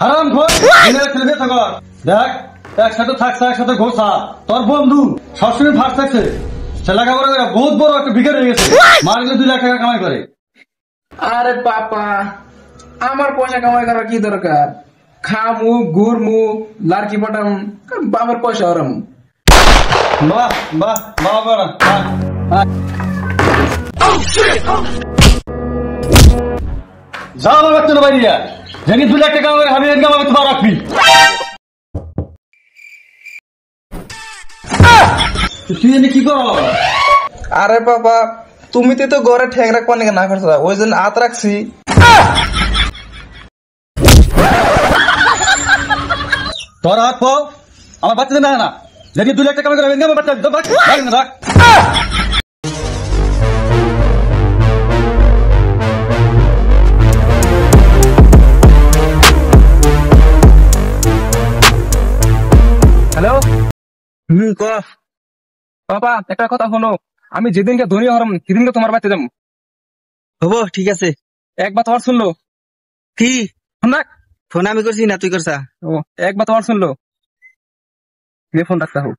হারাম খোর ছেলে থাকো দেখ একসাথে থাকছে একসাথে ঘোষা তোর বন্ধু সবসময় ফার্স্ট থাকছে ছেলে কাপড় বহুত বড় একটা বিকেট হয়ে গেছে মার্কেটে 2 লাখ টাকা কামাই করে। আরে বাবা আমার পয়সা কামাই করার কি দরকার? খামু ঘুরমু লাড়কি পটাম বাবার পয়সা ওরম। বাহ বাহ বাহ বাহ যাও আমার বাচ্চা বাইরিয়া জানি 2 লাখ টাকা কামাই আমি ইনকাম আমি তোমার রাখবি। তুই এনে কি করো? আরে বাবা তুমি তো ঘরে ঠেক রাখবা নাকি না করছো ওই জন্য হাত রাখছি। তোর হাত পাও আমার বাচ্চা না না জানি 2 লাখ টাকা কামাই করে ইনকাম আমার বাচ্চা রাখ। হ্যালো ক বাবা একটা কথা শোনো, আমি যেদিনকে ধনী হরম সেদিনকে তোমার বাড়িতে যাবো। হবো ঠিক আছে। একবার তোমার শুনলো কি না ফোন আমি করছি না তুই করছা? ও একবার তোমার শুনলো ফোন রাখতে হোক।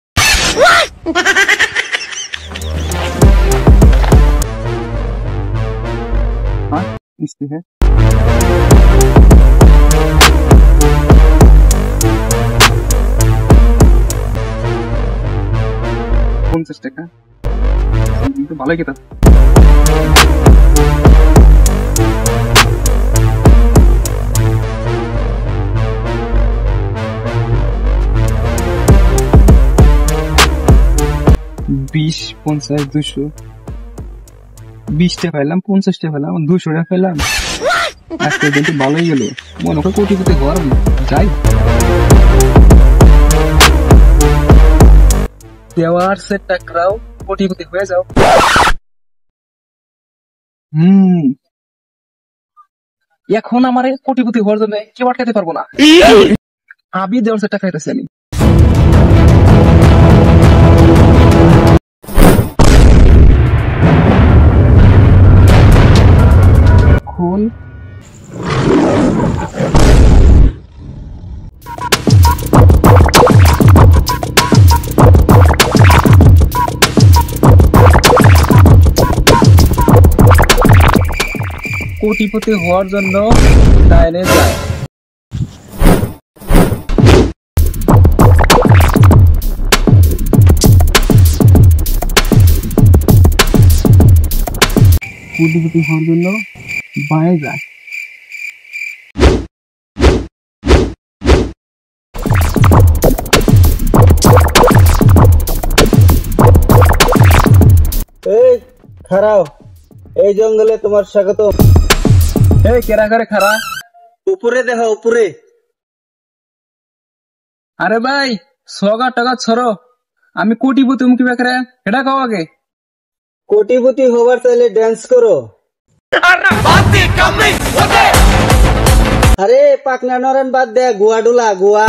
হ্যাঁ 50 টাকা কিন্তু ভালোই কেতা। বিশ 50 200 20টা পাইলাম 50টা পাইলাম 200টা পাইলাম আজকে কিন্তু ভালোই গেল মনে হয় কোটিপতি হওয়ার যাই দেওয়ার সেট টাকরাও কোটিপতি হয়ে যাও। এখন আমার কোটিপতি হওয়ার জন্য কেউ আটকাতে পারবো না। আমি দেওয়ার সেট টাকা খাইতেছি আমি। এখন কোটিপতি হওয়ার জন্য ডাইনে যায়। কোটিপতি হওয়ার জন্য বাঁয়ে যায়। এই খারাও এই জঙ্গলে তোমার স্বাগত। এই কেরা করে খারা উপরে দেখো উপরে। আরে ভাই 100 টাকা ছড়ো আমি কোটিপতি মুখি বেকারে এটা খাও আগে। কোটিপতি হবার চাইলে ড্যান্স করো। আরে পাকনা নরন বাদ দে গুয়া ডুলা গুয়া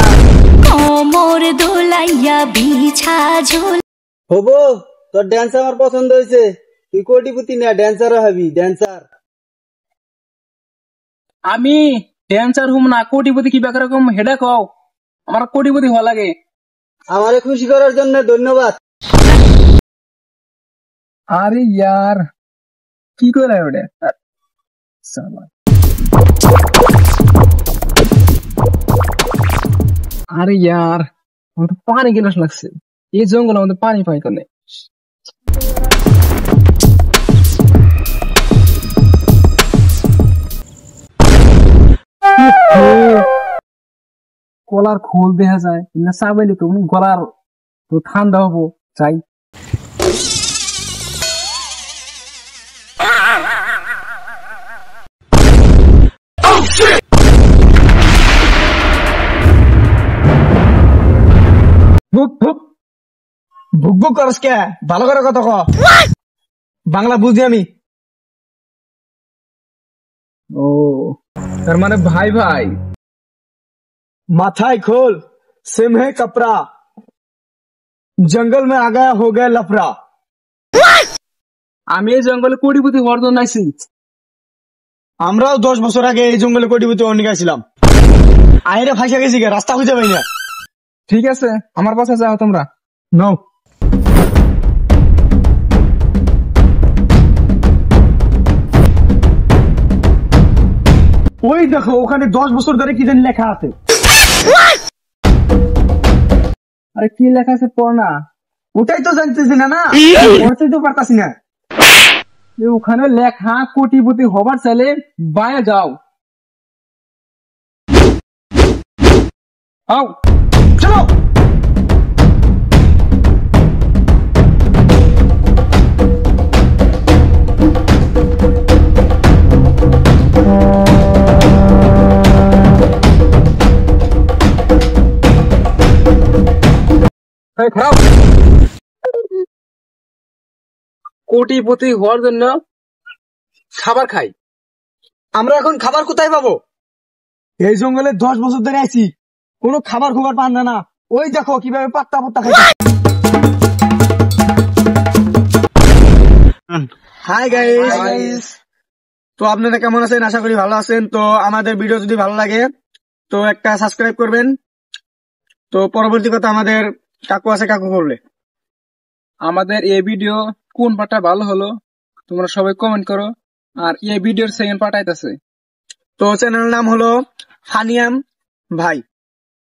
কোমর দোলাইয়া বিছা ঝোল হবো। তোর ড্যান্স আমার পছন্দ হয়েছে। তুই কোটিপতি না ড্যান্সার হবি ড্যান্সার। আমি ড্যান্সার হুম না কোটিপতি কি বেকার কম হেডা খাও আমার কোটিপতি হওয়া লাগে। আমারে খুশি করার জন্য ধন্যবাদ। আরে ইয়ার কি করে ওটা আরে ইয়ার আমার তো পানি গিলাস লাগছে এই জঙ্গল আমাদের পানি পাই কেন? কলার খোল দেখা যায় না চাবাইলে তো গলার তো ঠান্ডা হবো চাই। ভুক ভুক করস কে? ভালো করে কথা ক, বাংলা বুঝি আমি। ও তার মানে ভাই ভাই माथाई खोल सिम है कपड़ा जंगल में आ गया हो गया लफड़ा। আমি এই জঙ্গলে কোটিপতি হওয়ার জন্য আইছি। আমরাও 10 বছর আগে এই জঙ্গলে কোটিপতি হওয়ার নিয়ে গেছিলাম। আইরে ফাঁসে গেছি গে, রাস্তা খুঁজে পাই না। ঠিক আছে, আমার পাশে যাও তোমরা। নাও। ওই দেখো ওখানে 10 বছর ধরে কি জানি লেখা আছে। আরে কি লেখা আছে পড় না। ওটাই তো জানতেছি না, না পড়তেই তো পারতাছি না। ওখানে লেখা কোটিপতি হবার চাইলে বায়ে যাও। আও চলো। খারাপ। কোটিপতি হওয়ার জন্য খাবার খাই। আমরা এখন খাবার কোথায় পাবো? এই জঙ্গলে 10 বছর ধরে আছি, কোনো খাবার খোবার পান না। ওই দেখো কিভাবে পাত্তা পাত্তা খাই। হাই গাইস, তো আপনারা কেমন আছেন? আশা করি ভালো আছেন। তো আমাদের ভিডিও যদি ভালো লাগে তো একটা সাবস্ক্রাইব করবেন। তো পরবর্তী কথা আমাদের কাকু আছে, কাকু করলে আমাদের এই ভিডিও কোন পার্টটা ভালো হলো তোমরা সবাই কমেন্ট করো। আর এই ভিডিওর সেকেন্ড পার্ট আইতাছে। তো চ্যানেলের নাম হলো ফানিয়াম ভাই।